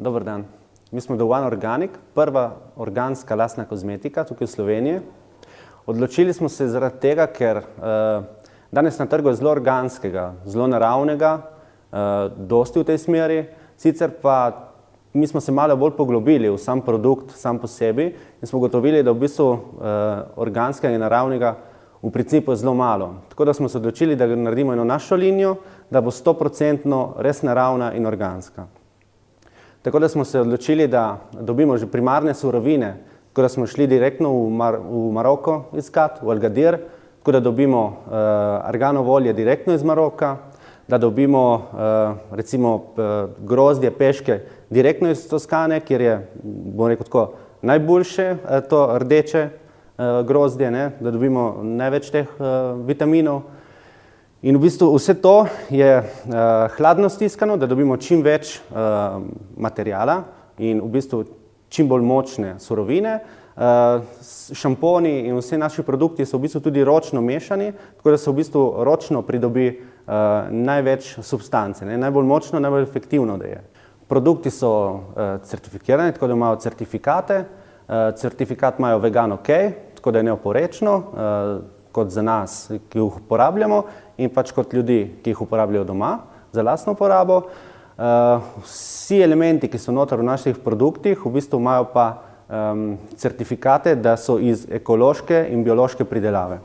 Dober dan. Mi smo The One Organic, prva organska lastna kozmetika tukaj v Sloveniji. Odločili smo se zaradi tega, ker danes na trgu je zelo organskega, zelo naravnega, dosti v tej smeri, sicer pa mi smo se malo bolj poglobili v sam produkt, sam po sebi in smo ugotovili, da v bistvu organskega in naravnega v principu je zelo malo. Tako da smo se odločili, da naredimo eno našo linijo, da bo 100% res naravna in organska. Tako da smo se odločili, da dobimo že primarne surovine, tako da smo šli direktno v Maroko iskat, v Agadir, tako da dobimo arganovo olje direktno iz Maroka, da dobimo recimo grozdje, peške direktno iz Toskane, kjer je, bom rekel tako, najboljše to rdeče grozdje, da dobimo največ teh vitaminov. In v bistvu vse to je hladno stiskano, da dobimo čim več materijala in v bistvu čim bolj močne surovine. Šamponi in vsi naši produkti so v bistvu tudi ročno mešani, tako da se v bistvu ročno pridobi največ substance, najbolj močno, najbolj efektivno da je. Produkti so certifikirani, tako da imajo certifikate. Certifikat imajo vegan OK, tako da je neoporečno, kot za nas, ki jih uporabljamo, in pač kot ljudi, ki jih uporabljajo doma za lastno uporabo. Vsi elementi, ki so noter v naših produktih, v bistvu imajo pa certifikate, da so iz ekološke in biološke pridelave.